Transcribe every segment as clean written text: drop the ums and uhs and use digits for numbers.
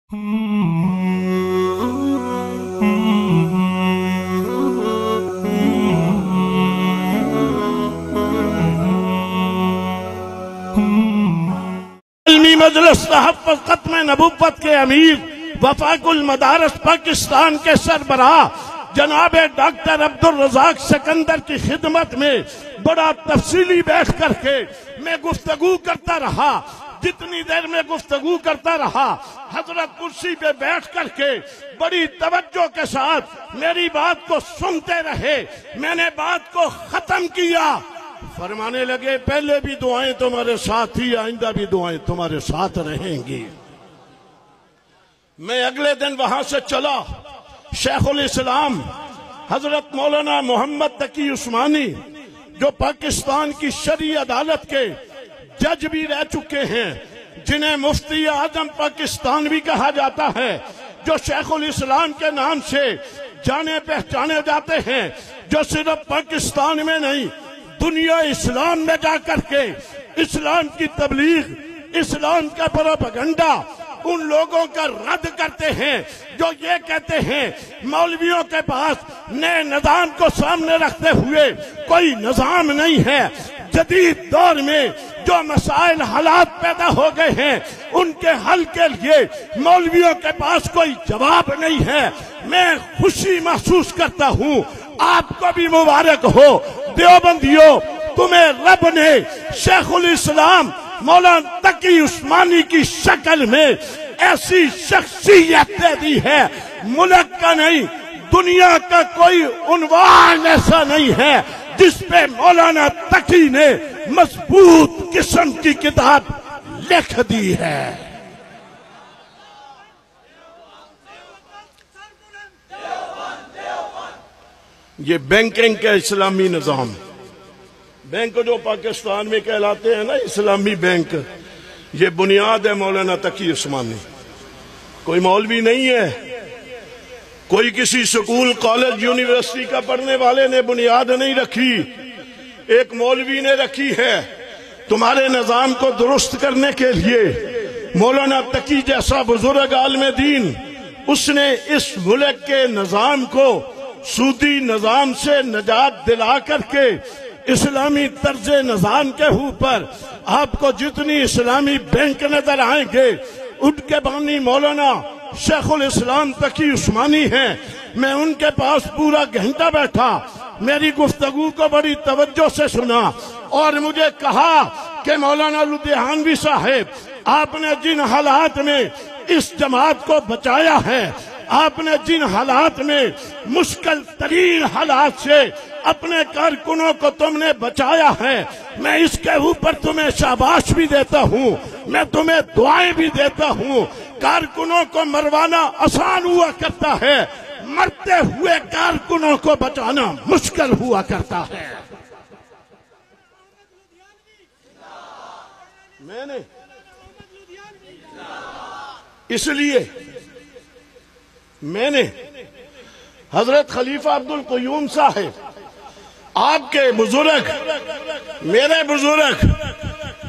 علمی مجلس تحفظ ختم نبوت کے امیر وفاق المدارس پاکستان کے سربراہ جناب ڈاکٹر عبدالرزاق سکندر کی خدمت میں بڑا تفصیلی بیٹھ کر کے میں گفتگو کرتا رہا۔ جتنی دیر میں گفتگو کرتا رہا حضرت کرسی پہ بیٹھ کر کے بڑی توجہ کے ساتھ میری بات کو سنتے رہے۔ میں نے بات کو ختم کیا، فرمانے لگے پہلے بھی دعائیں تمہارے ساتھ ہی، آئندہ بھی دعائیں تمہارے ساتھ رہیں گی۔ میں اگلے دن وہاں سے چلا۔ شیخ الاسلام حضرت مولانا محمد تقی عثمانی جو پاکستان کی شرعی عدالت کے جج بھی رہ چکے ہیں، جنہیں مفتی اعظم پاکستان بھی کہا جاتا ہے، جو شیخ الاسلام کے نام سے جانے پہچانے جاتے ہیں، جو صرف پاکستان میں نہیں دنیا اسلام میں جا کر کے اسلام کی تبلیغ، اسلام کا پروپیگنڈا ان لوگوں کا رد کرتے ہیں جو یہ کہتے ہیں مولویوں کے پاس نئے نظام کو سامنے رکھتے ہوئے کوئی نظام نہیں ہے۔ جدید دور میں جو مسائل حالات پیدا ہو گئے ہیں ان کے حل کے لیے مولویوں کے پاس کوئی جواب نہیں ہے۔ میں خوشی محسوس کرتا ہوں، آپ کو بھی مبارک ہو دیوبندیوں، تمہیں رب نے شیخ الاسلام مولانا تقی عثمانی کی شکل میں ایسی شخصیت دے دی ہے، ملک کا نہیں دنیا کا کوئی عنوان ایسا نہیں ہے جس پہ مولانا تقی نے مضبوط قسم کی کتاب لکھ دی ہے۔ یہ بینکنگ کا اسلامی نظام، بینک جو پاکستان میں کہلاتے ہیں نا اسلامی بینک، یہ بنیاد ہے مولانا تقی عثمانی۔ کوئی مولوی نہیں ہے، کوئی کسی سکول کالج یونیورسٹی کا پڑھنے والے نے بنیاد نہیں رکھی، ایک مولوی نے رکھی ہے۔ تمہارے نظام کو درست کرنے کے لیے مولانا تقی جیسا بزرگ عالم دین، اس نے اس ملک کے نظام کو سودی نظام سے نجات دلا کر کے اسلامی طرز نظام کے اوپر آپ کو جتنی اسلامی بینک نظر آئیں گے ان کے بانی مولانا شیخ الاسلام تقی عثمانی ہیں۔ میں ان کے پاس پورا گھنٹہ بیٹھا، میری گفتگو کو بڑی توجہ سے سنا اور مجھے کہا کہ مولانا لدھیانوی صاحب، آپ نے جن حالات میں اس جماعت کو بچایا ہے، آپ نے جن حالات میں مشکل ترین حالات سے اپنے کارکنوں کو تم نے بچایا ہے، میں اس کے اوپر تمہیں شاباش بھی دیتا ہوں، میں تمہیں دعائیں بھی دیتا ہوں۔ کارکنوں کو مروانا آسان ہوا کرتا ہے، مرتے ہوئے کارکنوں کو بچانا مشکل ہوا کرتا ہے۔ میں نے اس لیے میں نے حضرت خلیفہ عبدالقیوم صاحب، آپ کے بزرگ، میرے بزرگ،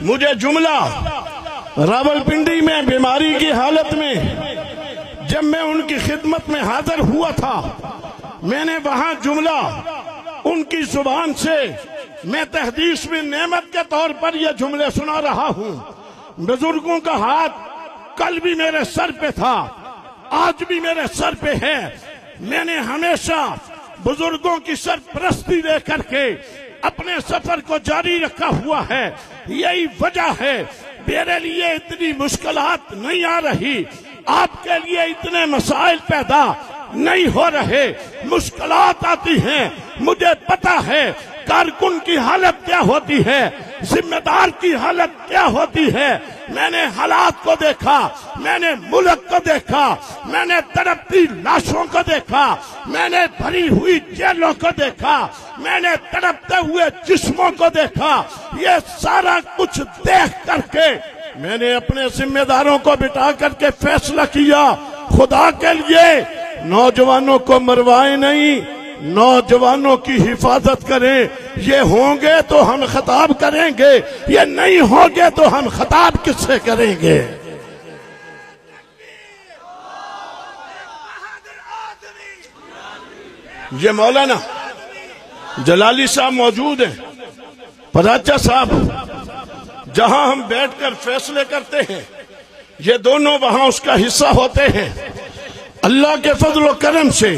مجھے جملہ راولپنڈی میں بیماری کی حالت میں جب میں ان کی خدمت میں حاضر ہوا تھا، میں نے وہاں جملہ ان کی زبان سے میں تحدیث میں نعمت کے طور پر یہ جملے سنا رہا ہوں۔ بزرگوں کا ہاتھ کل بھی میرے سر پہ تھا، آج بھی میرے سر پہ ہے۔ میں نے ہمیشہ بزرگوں کی سرپرستی دے کر کے اپنے سفر کو جاری رکھا ہوا ہے۔ یہی وجہ ہے میرے لیے اتنی مشکلات نہیں آ رہی، آپ کے لیے اتنے مسائل پیدا نہیں ہو رہے۔ مشکلات آتی ہیں، مجھے پتا ہے کارکن کی حالت کیا ہوتی ہے، ذمہ دار کی حالت کیا ہوتی ہے۔ میں نے حالات کو دیکھا، میں نے ملک کو دیکھا، میں نے تڑپتی لاشوں کو دیکھا، میں نے بھری ہوئی جیلوں کو دیکھا، میں نے تڑپتے ہوئے جسموں کو دیکھا۔ یہ سارا کچھ دیکھ کر کے میں نے اپنے ذمہ داروں کو بٹھا کر کے فیصلہ کیا، خدا کے لیے نوجوانوں کو مروائیں نہیں، نوجوانوں کی حفاظت کریں۔ یہ ہوں گے تو ہم خطاب کریں گے، یہ نہیں ہوں گے تو ہم خطاب کس سے کریں گے؟ یہ مولانا جلالی صاحب موجود ہیں، پراچا صاحب، جہاں ہم بیٹھ کر فیصلے کرتے ہیں یہ دونوں وہاں اس کا حصہ ہوتے ہیں۔ اللہ کے فضل و کرم سے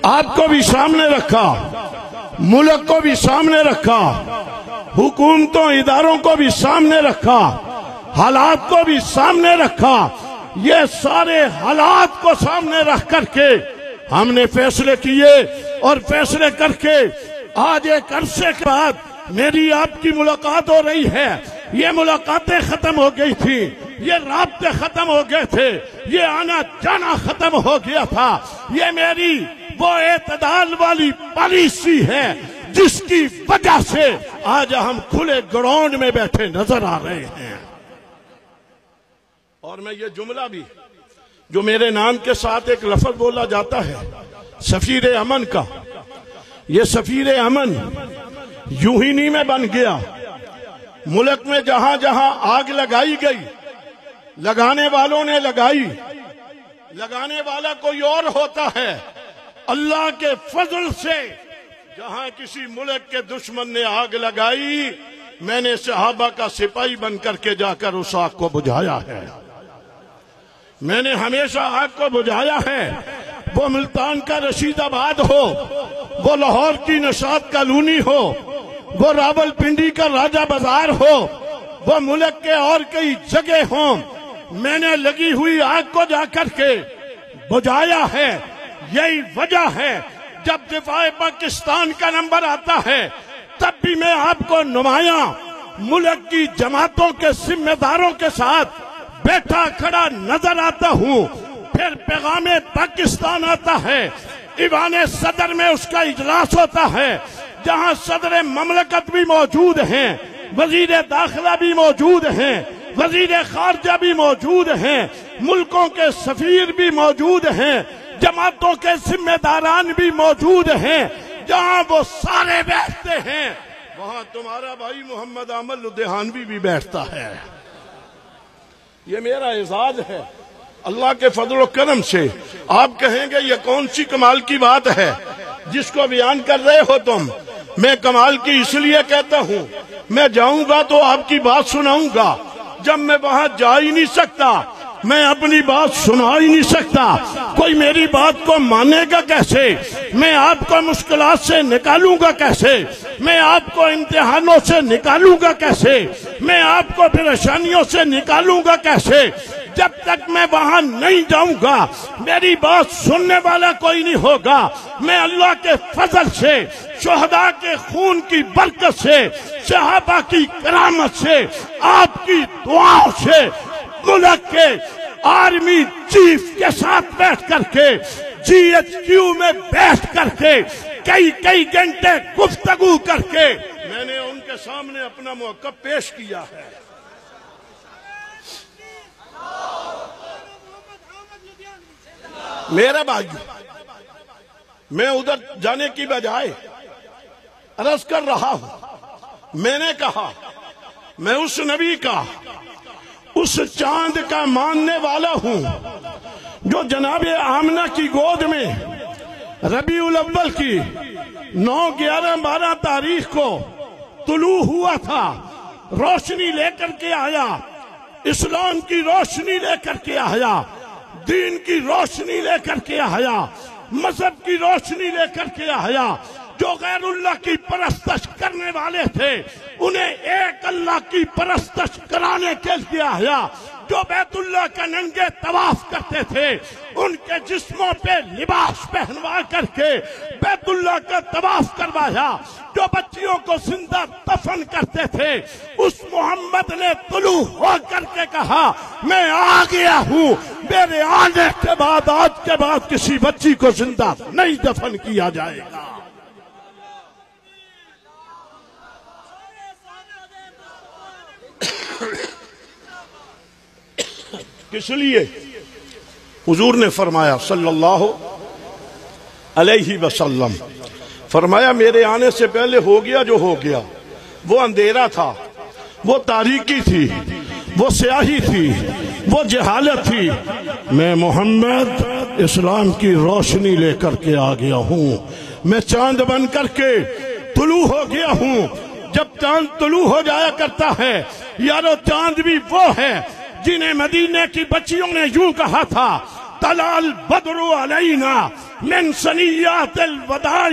آپ کو بھی سامنے رکھا، ملک کو بھی سامنے رکھا، حکومتوں اداروں کو بھی سامنے رکھا، حالات کو بھی سامنے رکھا۔ یہ سارے حالات کو سامنے رکھ کر کے ہم نے فیصلے کیے، اور فیصلے کر کے آج ایک عرصے کے بعد میری آپ کی ملاقات ہو رہی ہے۔ یہ ملاقاتیں ختم ہو گئی تھی، یہ رابطے ختم ہو گئے تھے، یہ آنا جانا ختم ہو گیا تھا۔ یہ میری وہ اعتدال والی پالیسی ہے جس کی وجہ سے آج ہم کھلے گراؤنڈ میں بیٹھے نظر آ رہے ہیں۔ اور میں یہ جملہ بھی جو میرے نام کے ساتھ ایک لفظ بولا جاتا ہے سفیر امن کا، یہ سفیر امن یوں ہی نہیں میں بن گیا۔ ملک میں جہاں جہاں آگ لگائی گئی، لگانے والوں نے لگائی، لگانے والا کوئی اور ہوتا ہے۔ اللہ کے فضل سے جہاں کسی ملک کے دشمن نے آگ لگائی، میں نے صحابہ کا سپاہی بن کر کے جا کر اس آگ کو بجھایا ہے۔ میں نے ہمیشہ آگ کو بجھایا ہے، وہ ملتان کا رشید آباد ہو، وہ لاہور کی نشاط کالونی ہو، وہ راول پنڈی کا راجہ بازار ہو، وہ ملک کے اور کئی جگہ ہوں، میں نے لگی ہوئی آگ کو جا کر کے بجھایا ہے۔ یہی وجہ ہے جب دفاع پاکستان کا نمبر آتا ہے تب بھی میں آپ کو نمایاں ملک کی جماعتوں کے ذمہ داروں کے ساتھ بیٹھا کھڑا نظر آتا ہوں۔ پھر پیغام پاکستان آتا ہے، ایوان صدر میں اس کا اجلاس ہوتا ہے جہاں صدر مملکت بھی موجود ہیں، وزیر داخلہ بھی موجود ہیں، وزیر خارجہ بھی موجود ہیں، ملکوں کے سفیر بھی موجود ہیں، جماعتوں کے ذمہ داران بھی موجود ہیں۔ جہاں وہ سارے بیٹھتے ہیں وہاں تمہارا بھائی محمد عامر لدھیانوی بھی بیٹھتا ہے۔ یہ میرا اعزاز ہے اللہ کے فضل و کرم سے۔ آپ کہیں گے یہ کون سی کمال کی بات ہے جس کو بیان کر رہے ہو تم؟ میں کمال کی اس لیے کہتا ہوں، میں جاؤں گا تو آپ کی بات سناؤں گا، جب میں وہاں جا ہی نہیں سکتا، میں اپنی بات سنا ہی نہیں سکتا، کوئی میری بات کو مانے گا کیسے؟ میں آپ کو مشکلات سے نکالوں گا کیسے؟ میں آپ کو امتحانوں سے نکالوں گا کیسے؟ میں آپ کو پریشانیوں سے نکالوں گا کیسے؟ جب تک میں وہاں نہیں جاؤں گا میری بات سننے والا کوئی نہیں ہوگا۔ میں اللہ کے فضل سے، شہداء کے خون کی برکت سے، صحابہ کی کرامت سے، آپ کی دعاؤں سے، ملک کے آرمی چیف کے ساتھ بیٹھ کر کے، جی ایچ کیو میں بیٹھ کر کے، کئی گھنٹے گفتگو کر کے میں نے ان کے سامنے اپنا موقف پیش کیا ہے۔ میرا بھائی، میں ادھر جانے کی بجائے عرض کر رہا ہوں، میں نے کہا میں اس نبی کا، اس چاند کا ماننے والا ہوں جو جناب آمنہ کی گود میں ربیع الاول کی 9، 11، 12 تاریخ کو طلوع ہوا تھا، روشنی لے کر کے آیا، اسلام کی روشنی لے کر کے آیا، دین کی روشنی لے کر کے آیا، مذہب کی روشنی لے کر کے آیا۔ جو غیر اللہ کی پرستش کرنے والے تھے انہیں ایک اللہ کی پرستش کرانے کے لیے آیا۔ جو بیت اللہ کا ننگے طواف کرتے تھے ان کے جسموں پہ لباس پہنوا کر کے بیت اللہ کا طواف کروایا۔ جو بچیوں کو زندہ دفن کرتے تھے اس محمد نے طلوع ہو کر کے کہا میں آ گیا ہوں، میرے آنے کے بعد آج کے بعد کسی بچی کو زندہ نہیں دفن کیا جائے گا۔ اس لیے حضور نے فرمایا صلی اللہ علیہ وسلم، فرمایا میرے آنے سے پہلے ہو گیا جو ہو گیا، وہ اندھیرا تھا، وہ تاریکی تھی، وہ سیاہی تھی، وہ جہالت تھی، میں محمد اسلام کی روشنی لے کر کے آ گیا ہوں، میں چاند بن کر کے طلوع ہو گیا ہوں۔ جب چاند طلوع ہو جایا کرتا ہے یارو، چاند بھی وہ ہے جنہیں مدینے کی بچیوں نے یوں کہا تھا، طلع البدر علینا من ثنیات الوداع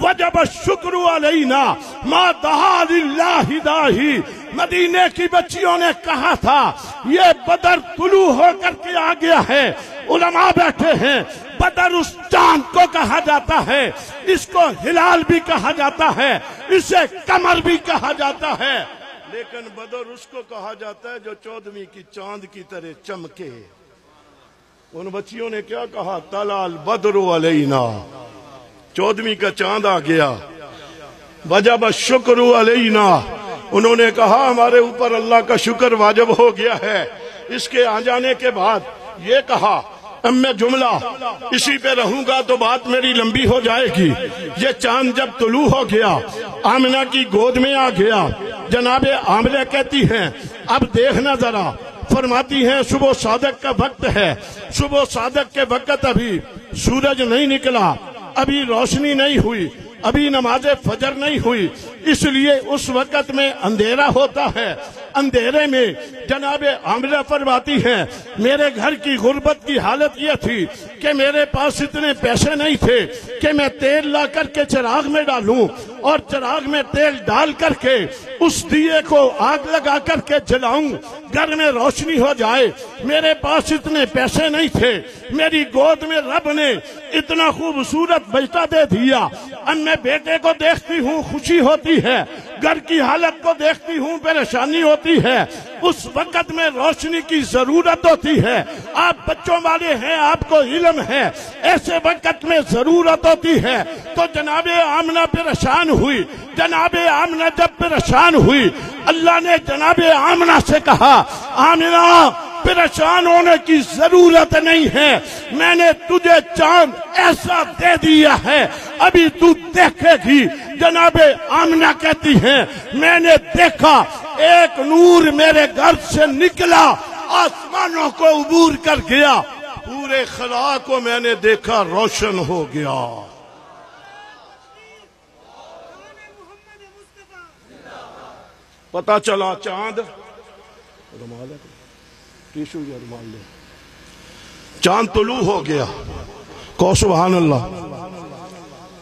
وجب الشکر علینا ما دعا للہ داعی۔ مدینے کی بچیوں نے کہا تھا یہ بدر طلوع ہو کر کے آ گیا ہے۔ علماء بیٹھے ہیں، بدر اس چاند کو کہا جاتا ہے، اس کو ہلال بھی کہا جاتا ہے، اسے قمر بھی کہا جاتا ہے، لیکن بدر اس کو کہا جاتا ہے جو 14ویں کی چاند کی طرح چمکے۔ ان بچیوں نے کیا کہا؟ طلع البدر علینا، 14ویں کا چاند آ گیا، وجب الشکر علینا، انہوں نے کہا ہمارے اوپر اللہ کا شکر واجب ہو گیا ہے۔ اس کے آ جانے کے بعد یہ کہا، اب میں جملہ اسی پہ رہوں گا تو بات میری لمبی ہو جائے گی۔ یہ چاند جب طلوع ہو گیا، آمنہ کی گود میں آ گیا، جناب عامرہ کہتی ہیں اب دیکھنا ذرا، فرماتی ہیں صبح صادق کا وقت ہے، صبح صادق کے وقت ابھی سورج نہیں نکلا، ابھی روشنی نہیں ہوئی، ابھی نماز فجر نہیں ہوئی، اس لیے اس وقت میں اندھیرا ہوتا ہے۔ اندھیرے میں جناب عامرہ فرماتی ہیں میرے گھر کی غربت کی حالت یہ تھی کہ میرے پاس اتنے پیسے نہیں تھے کہ میں تیل لا کر کے چراغ میں ڈالوں اور چراغ میں تیل ڈال کر کے اس دیے کو آگ لگا کر کے جلاؤں، گھر میں روشنی ہو جائے۔ میرے پاس اتنے پیسے نہیں تھے، میری گود میں رب نے اتنا خوبصورت بیٹا دے دیا۔ اب میں بیٹے کو دیکھتی ہوں خوشی ہوتی ہے، گھر کی حالت کو دیکھتی ہوں پریشانی ہوتی ہے، اس وقت میں روشنی کی ضرورت ہوتی ہے۔ آپ بچوں والے ہیں، آپ کو علم ہے، ایسے وقت میں ضرورت ہوتی ہے۔ تو جناب آمنہ پریشان ہوئی۔ جناب آمنہ جب پریشان ہوئی، اللہ نے جناب آمنہ سے کہا آمنہ پریشان ہونے کی ضرورت نہیں ہے، میں نے تجھے چاند ایسا دے دیا ہے، ابھی تو دیکھے گی۔ جناب آمنہ کہتی ہیں میں نے دیکھا ایک نور میرے گھر سے نکلا، آسمانوں کو عبور کر گیا، پورے خلا کو میں نے دیکھا روشن ہو گیا۔ پتہ چلا چاند چاند طلوع ہو گیا۔ کو سبحان اللہ،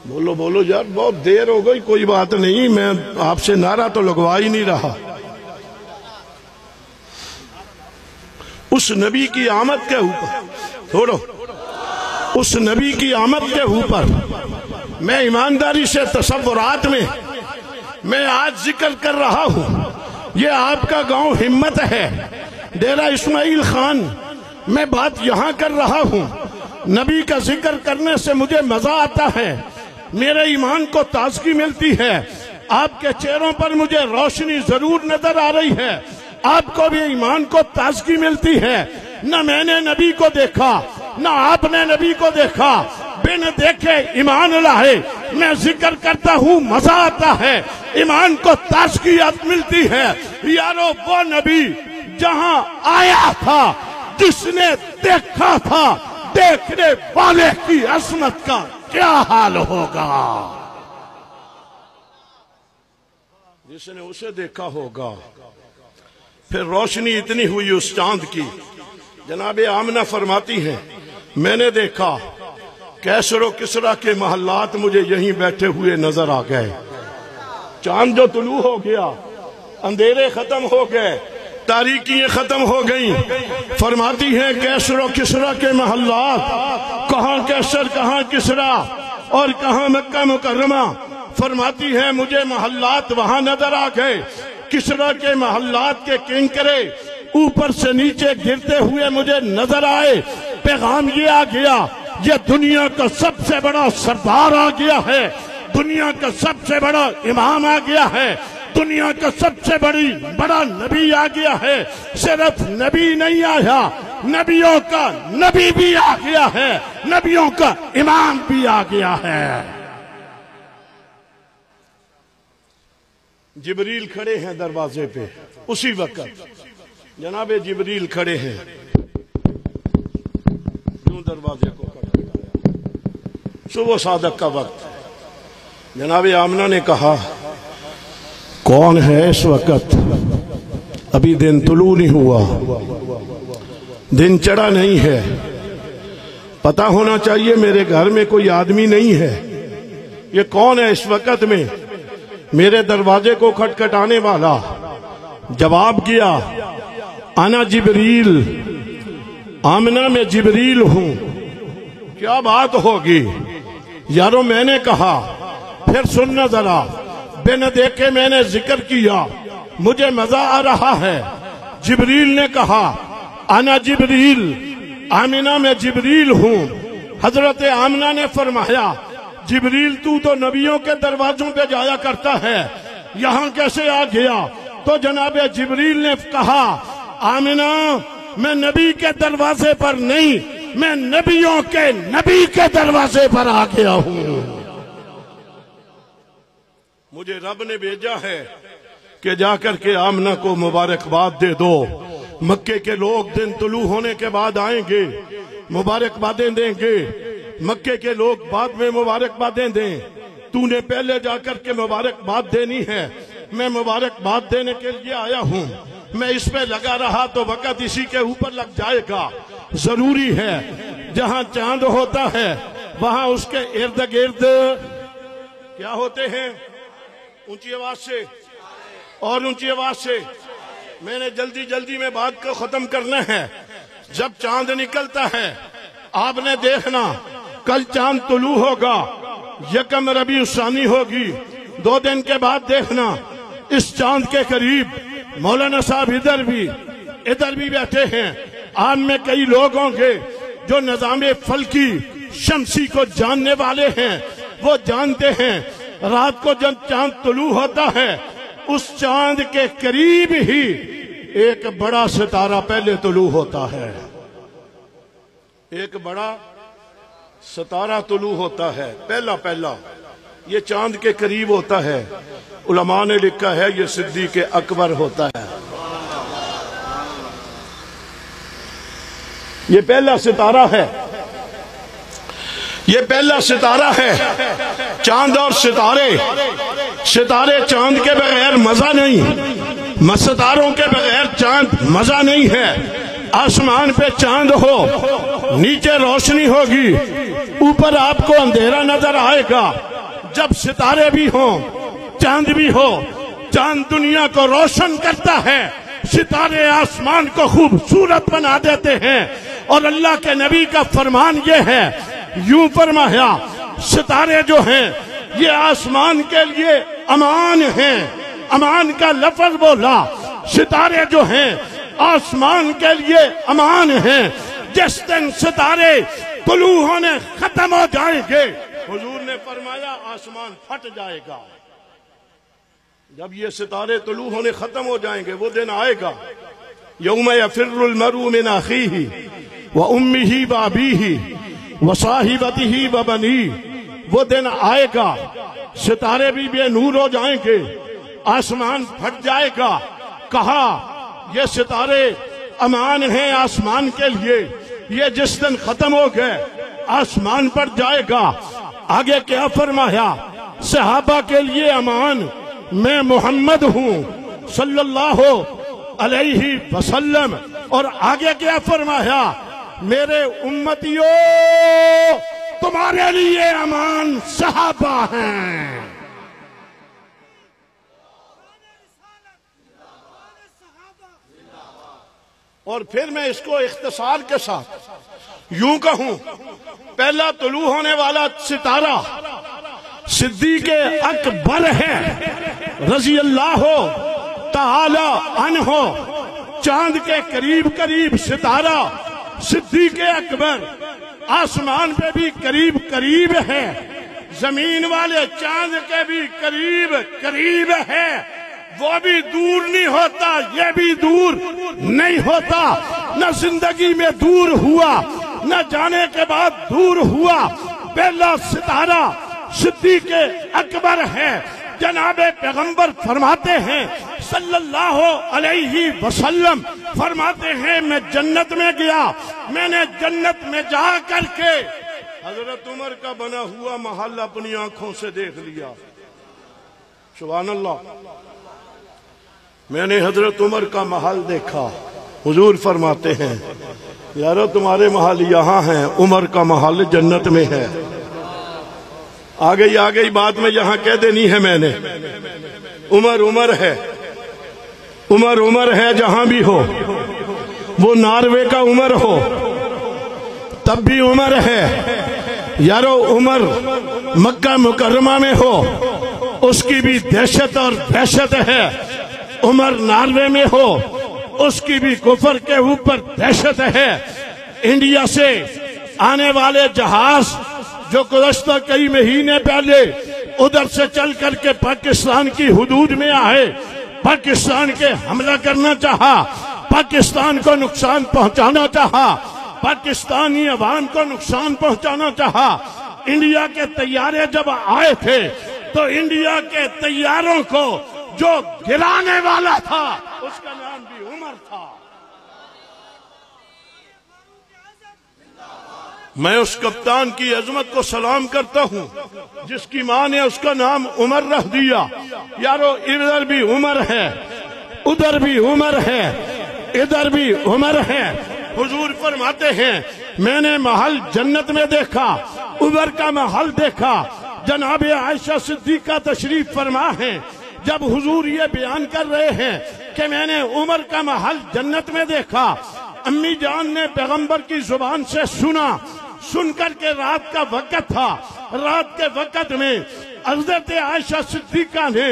بولو بولو یار، بہت دیر ہو گئی، کوئی بات نہیں، میں آپ سے نعرہ تو لگوا ہی نہیں رہا۔ اس نبی کی آمد کے اوپر چھوڑو، اس نبی کی آمد کے اوپر میں ایمانداری سے تصورات میں آج ذکر کر رہا ہوں۔ یہ آپ کا گاؤں ہمت ہے، ڈیرہ اسماعیل خان، میں بات یہاں کر رہا ہوں۔ نبی کا ذکر کرنے سے مجھے مزہ آتا ہے، میرے ایمان کو تازگی ملتی ہے۔ آپ کے چہروں پر مجھے روشنی ضرور نظر آ رہی ہے، آپ کو بھی ایمان کو تازگی ملتی ہے۔ نہ میں نے نبی کو دیکھا، نہ آپ نے نبی کو دیکھا، بن دیکھے ایمان لائے۔ میں ذکر کرتا ہوں، مزہ آتا ہے، ایمان کو تازگیت ملتی ہے۔ یارو وہ نبی جہاں آیا تھا، جس نے دیکھا تھا، دیکھنے والے کی عظمت کا کیا حال ہوگا؟ جس نے اسے دیکھا ہوگا۔ پھر روشنی اتنی ہوئی اس چاند کی، جناب آمنہ فرماتی ہیں میں نے دیکھا کیسر و کسرا کے محلات مجھے یہیں بیٹھے ہوئے نظر آ گئے۔ چاند جو طلوع ہو گیا، اندھیرے ختم ہو گئے، تاریکیاں ختم ہو گئیں۔ فرماتی ہیں کیسر و کسرا کے محلات، کہاں کیسر کہاں کسرا اور کہاں مکہ مکرمہ۔ فرماتی ہیں مجھے محلات وہاں نظر آ گئے، کسرا کے محلات کے کنکرے اوپر سے نیچے گرتے ہوئے مجھے نظر آئے۔ پیغام یہ آ گیا، یہ دنیا کا سب سے بڑا سردار آ گیا ہے، دنیا کا سب سے بڑا امام آ گیا ہے، دنیا کا سب سے بڑا نبی آ گیا ہے۔ صرف نبی نہیں آیا، نبیوں کا نبی بھی آ گیا ہے، نبیوں کا امام بھی آ گیا ہے۔ جبریل کھڑے ہیں دروازے پہ، اسی وقت جناب جبریل کھڑے ہیں، یوں یوں دروازے کو کھٹکھٹایا۔ صبح صادق کا وقت ہے۔ جناب آمنہ نے کہا کون ہے اس وقت؟ ابھی دن طلوع نہیں ہوا، دن چڑھا نہیں ہے، پتہ ہونا چاہیے میرے گھر میں کوئی آدمی نہیں ہے، یہ کون ہے اس وقت میں میرے دروازے کو کھٹکھٹانے والا؟ جواب کیا انا جبریل، آمنہ میں جبریل ہوں۔ کیا بات ہوگی یارو؟ میں نے کہا پھر سننا ذرا، بن دیکھے میں نے ذکر کیا، مجھے مزہ آ رہا ہے۔ جبریل نے کہا انا جبریل، آمنہ میں جبریل ہوں۔ حضرت آمنہ نے فرمایا جبریل تو نبیوں کے دروازوں پہ جایا کرتا ہے، یہاں کیسے آ گیا؟ تو جناب جبریل نے کہا آمنہ میں نبی کے دروازے پر نہیں، میں نبیوں کے نبی کے دروازے پر آ گیا ہوں۔ مجھے رب نے بھیجا ہے کہ جا کر کے آمنہ کو مبارکباد دے دو۔ مکے کے لوگ دن طلوع ہونے کے بعد آئیں گے، مبارکبادیں دیں گے، مکے کے لوگ بعد میں مبارکبادیں دیں، تو نے پہلے جا کر کے مبارکباد دینی ہے۔ میں مبارکباد دینے کے لیے آیا ہوں، میں اس پہ لگا رہا تو وقت اسی کے اوپر لگ جائے گا۔ ضروری ہے جہاں چاند ہوتا ہے وہاں اس کے ارد گرد کیا ہوتے ہیں؟ اونچی آواز سے اور اونچی آواز سے، میں نے جلدی میں بات کو ختم کرنا ہے۔ جب چاند نکلتا ہے آپ نے دیکھنا، کل چاند طلوع ہوگا، یکم ربیع الثانی ہوگی، 2 دن کے بعد دیکھنا اس چاند کے قریب مولانا صاحب ادھر بھی بیٹھے ہیں، آپ میں کئی لوگ ہوں گے جو نظام فلکی شمسی کو جاننے والے ہیں، وہ جانتے ہیں رات کو جب چاند طلوع ہوتا ہے اس چاند کے قریب ہی ایک بڑا ستارہ پہلے طلوع ہوتا ہے، ایک بڑا ستارہ طلوع ہوتا ہے پہلا یہ چاند کے قریب ہوتا ہے۔ علماء نے لکھا ہے یہ صدیق اکبر ہوتا ہے۔ یہ پہلا ستارہ ہے، یہ پہلا ستارہ ہے۔ چاند اور ستارے چاند کے بغیر مزہ نہیں، ستاروں کے بغیر چاند مزہ نہیں ہے۔ آسمان پہ چاند ہو، نیچے روشنی ہوگی، اوپر آپ کو اندھیرا نظر آئے گا۔ جب ستارے بھی ہوں، چاند بھی ہو، چاند دنیا کو روشن کرتا ہے، ستارے آسمان کو خوبصورت بنا دیتے ہیں۔ اور اللہ کے نبی کا فرمان یہ ہے، یوں فرمایا ستارے جو ہیں یہ آسمان کے لیے امان ہیں، امان کا لفظ بولا، ستارے جو ہیں آسمان کے لیے امان ہیں۔ جس دن ستارے طلوع ہونے ختم ہو جائیں گے حضور نے فرمایا آسمان پھٹ جائے گا۔ جب یہ ستارے طلوع ہونے ختم ہو جائیں گے وہ دن آئے گا، یوم یفر المرء من اخیہ وامہ وابیہ وصاحبتہ وبنیہ، وہ دن آئے گا ستارے بھی بے نور ہو جائیں گے، آسمان پھٹ جائے گا۔ کہا یہ ستارے امان ہیں آسمان کے لیے، یہ جس دن ختم ہو گئے آسمان پر جائے گا۔ آگے کیا فرمایا؟ صحابہ کے لیے امان میں محمد ہوں صلی اللہ علیہ وسلم۔ اور آگے کیا فرمایا؟ میرے امتیوں تمہارے لیے امان صحابہ ہیں۔ اور پھر میں اس کو اختصار کے ساتھ یوں کہوں، پہلا طلوع ہونے والا ستارہ صدیق اکبر ہے رضی اللہ تعالی عنہ۔ چاند کے قریب ستارہ صدیق اکبر، آسمان پہ بھی قریب ہے، زمین والے چاند کے بھی قریب ہے۔ وہ بھی دور نہیں ہوتا، یہ بھی دور نہیں ہوتا، نہ زندگی میں دور ہوا نہ جانے کے بعد دور ہوا۔ پہلا ستارہ صدیق اکبر ہے۔ جناب پیغمبر فرماتے ہیں صلی اللہ علیہ وسلم فرماتے ہیں میں جنت میں گیا، میں نے جنت میں جا کر کے حضرت عمر کا بنا ہوا محل اپنی آنکھوں سے دیکھ لیا۔ سبحان اللہ، میں نے حضرت عمر کا محل دیکھا۔ حضور فرماتے ہیں یارو تمہارے محل یہاں ہیں، عمر کا محل جنت میں ہے۔ آ گئی بات میں یہاں کہہ دینی ہے میں نے، عمر ہے، عمر ہے جہاں بھی ہو، وہ ناروے کا عمر ہو تب بھی عمر ہے۔ یارو عمر مکہ مکرمہ میں ہو اس کی بھی دہشت اور وحشت ہے، عمر ناروے میں ہو اس کی بھی کفر کے اوپر دہشت ہے۔ انڈیا سے آنے والے جہاز جو گزشتہ کئی مہینے پہلے ادھر سے چل کر کے پاکستان کی حدود میں آئے، پاکستان کے حملہ کرنا چاہا، پاکستان کو نقصان پہنچانا چاہا، پاکستانی عوام کو نقصان پہنچانا چاہا۔ انڈیا کے طیارے جب آئے تھے تو انڈیا کے طیاروں کو جو گرانے والا تھا اس کا نام بھی عمر تھا۔ میں اس کپتان کی عظمت کو سلام کرتا ہوں جس کی ماں نے اس کا نام عمر رکھ دیا۔ یارو ادھر بھی عمر ہے، ادھر بھی عمر ہے، ادھر بھی عمر ہے۔ حضور فرماتے ہیں میں نے محل جنت میں دیکھا، عمر کا محل دیکھا۔ جناب عائشہ صدیقہ تشریف فرما ہیں، جب حضور یہ بیان کر رہے ہیں کہ میں نے عمر کا محل جنت میں دیکھا، امی جان نے پیغمبر کی زبان سے سنا، سن کر کے رات کا وقت تھا، رات کے وقت میں حضرت عائشہ صدیقہ نے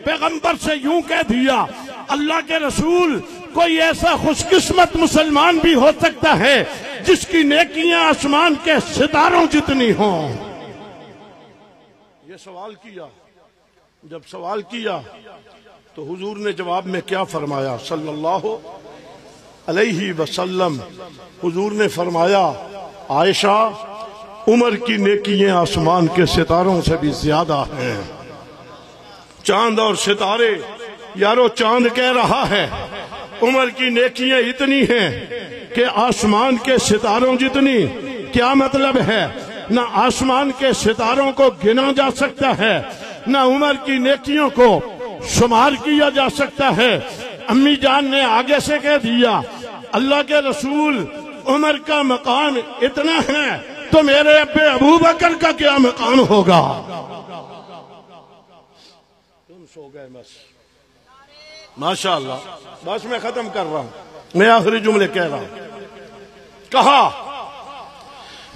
پیغمبر سے یوں کہہ دیا، اللہ کے رسول کوئی ایسا خوش قسمت مسلمان بھی ہو سکتا ہے جس کی نیکیاں آسمان کے ستاروں جتنی ہوں۔ یہ سوال کیا، جب سوال کیا تو حضور نے جواب میں کیا فرمایا صلی اللہ علیہ وسلم؟ حضور نے فرمایا عائشہ عمر کی نیکیاں آسمان کے ستاروں سے بھی زیادہ ہیں۔ چاند اور ستارے، یارو چاند کہہ رہا ہے عمر کی نیکیاں اتنی ہیں کہ آسمان کے ستاروں جتنی۔ کیا مطلب ہے؟ نہ آسمان کے ستاروں کو گنا جا سکتا ہے، نہ عمر کی نیکیوں کو شمار کیا جا سکتا ہے۔ امی جان نے آگے سے کہہ دیا اللہ کے رسول عمر کا مقام اتنا ہے تو میرے ابے ابو بکر کا کیا مقام ہوگا؟ تم سو گئے بس، ماشاءاللہ۔ بس میں ختم کر رہا ہوں، میں آخری جملے کہہ رہا ہوں۔ کہا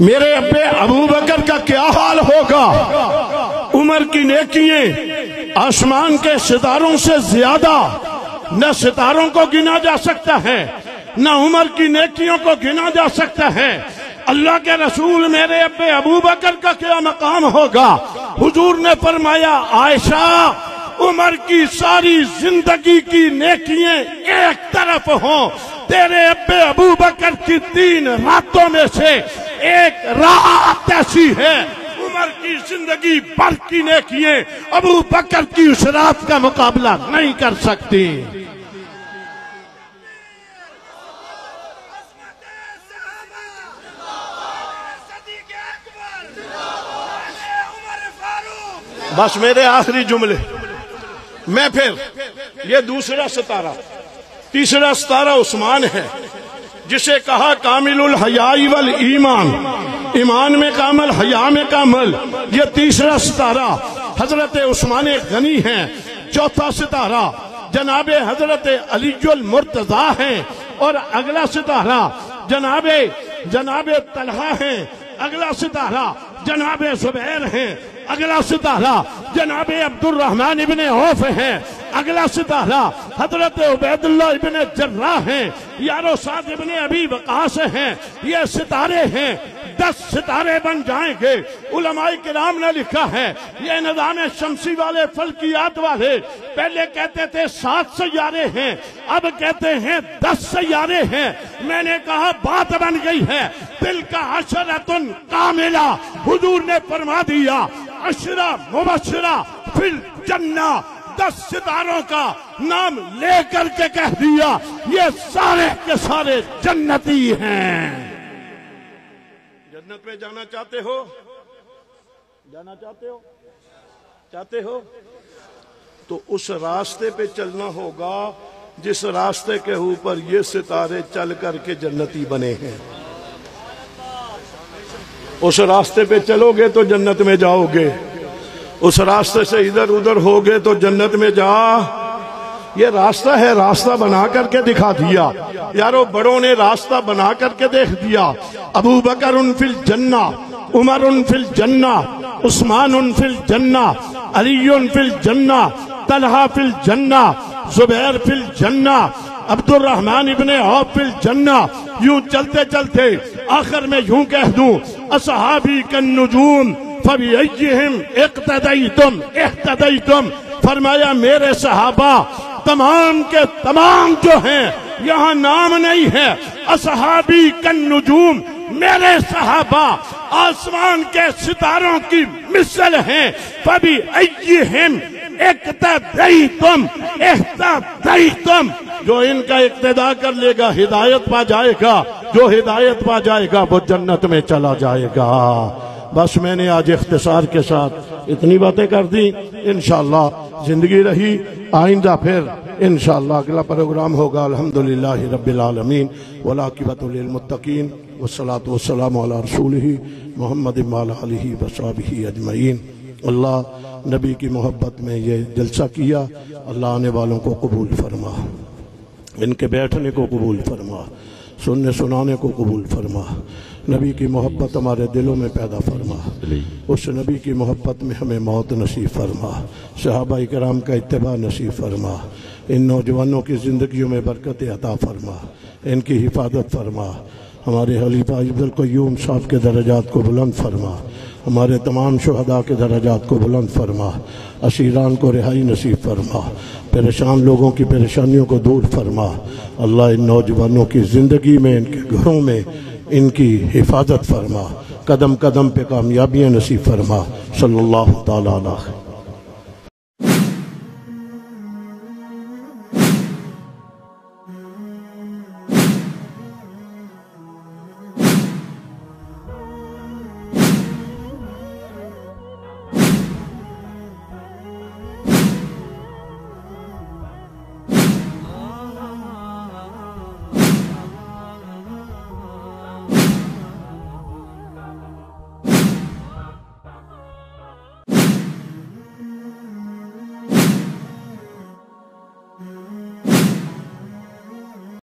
میرے ابے ابو بکر کا کیا حال ہوگا؟ عمر کی نیکییں آسمان کے ستاروں سے زیادہ، نہ ستاروں کو گنا جا سکتا ہے نہ عمر کی نیکیوں کو گنا جا سکتا ہے۔ اللہ کے رسول میرے ابے ابو بکر کا کیا مقام ہوگا؟ حضور نے فرمایا عائشہ عمر کی ساری زندگی کی نیکیاں ایک طرف ہوں، تیرے ابے ابو بکر کی 3 راتوں میں سے ایک رات ایسی ہے عمر کی زندگی بھر کی نیکیاں ابو بکر کی اس رات کا مقابلہ نہیں کر سکتی۔ بس میرے آخری جملے میں پھر یہ دوسرا ستارہ، تیسرا ستارہ عثمان ہے جسے کہا کامل الحیاء والایمان، ایمان میں کامل، حیا میں کامل۔ یہ تیسرا ستارہ حضرت عثمان غنی ہیں۔ چوتھا ستارہ جناب حضرت علی المرتضیٰ ہیں، اور اگلا ستارہ جناب طلحہ ہیں، اگلا ستارہ جناب زبیر ہیں، اگلا ستارہ جناب عبد الرحمن ابن عوف ہیں، اگلا ستارہ حضرت عبید اللہ ابن جراح ہیں، یارو سعد ابن ابی وقاص ہیں۔ یہ ستارے ہیں، 10 ستارے بن جائیں گے۔ علماء کرام نے لکھا ہے یہ نظام شمسی والے، فلکیات والے پہلے کہتے تھے 7 سیارے ہیں، اب کہتے ہیں 10 سیارے ہیں۔ میں نے کہا بات بن گئی ہے، دل کا عشرۃ کاملہ۔ حضور نے فرما دیا 10 مبشرہ فی الجنہ، 10 ستاروں کا نام لے کر کے کہہ دیا یہ سارے کے سارے جنتی ہیں۔ جنت میں جانا چاہتے ہو؟ جانا چاہتے ہو؟ چاہتے ہو؟ تو اس راستے پہ چلنا ہوگا جس راستے کے اوپر یہ ستارے چل کر کے جنتی بنے ہیں۔ اس راستے پہ چلو گے تو جنت میں جاؤ گے، اس راستے سے ادھر ادھر ہوگے تو جنت میں جا۔ یہ راستہ ہے، راستہ بنا کر کے دکھا دیا یارو، بڑوں نے راستہ بنا کر کے دیکھ دیا۔ ابو بکر فی الجنہ، عمر فی الجنہ، عثمان فی الجنہ، علی فی الجنہ، طلحہ فی الجنہ، زبیر فی الجنہ، عبد الرحمن ابن عوف فی الجنہ۔ یوں چلتے چلتے آخر میں یوں کہہ دوں اصحابی کالنجوم فبأیہم اقتدیتم اہتدیتم، فرمایا میرے صحابہ تمام کے تمام جو ہیں، یہاں نام نہیں ہے، اصحابی کالنجوم، میرے صحابہ آسمان کے ستاروں کی مثل ہیں۔ فبأیہم اقتدیتم اہتدیتم، جو ان کا اقتداء کر لے گا ہدایت پا جائے گا، جو ہدایت پا جائے گا وہ جنت میں چلا جائے گا۔ بس میں نے آج اختصار کے ساتھ اتنی باتیں کر دی، انشاءاللہ زندگی رہی آئندہ پھر انشاءاللہ اگلا پروگرام ہوگا۔ الحمدللہ رب العالمین والعاقبۃ للمتقین والصلاة والسلام علی رسولہ محمد وعلی آلہ وصحبہ اجمعین۔ اللہ نبی کی محبت میں یہ جلسہ کیا، اللہ آنے والوں کو قبول فرما، ان کے بیٹھنے کو قبول فرما، سننے سنانے کو قبول فرما، نبی کی محبت ہمارے دلوں میں پیدا فرما، اس نبی کی محبت میں ہمیں موت نصیب فرما، صحابہ کرام کا اتباع نصیب فرما، ان نوجوانوں کی زندگیوں میں برکت عطا فرما، ان کی حفاظت فرما، ہمارے خلیفہ عبد القیوم صاحب کے درجات کو بلند فرما، ہمارے تمام شہداء کے درجات کو بلند فرما، اسیران کو رہائی نصیب فرما، پریشان لوگوں کی پریشانیوں کو دور فرما۔ اللہ ان نوجوانوں کی زندگی میں، ان کے گھروں میں ان کی حفاظت فرما، قدم قدم پہ کامیابیاں نصیب فرما۔ صلی اللہ تعالیٰ علیہ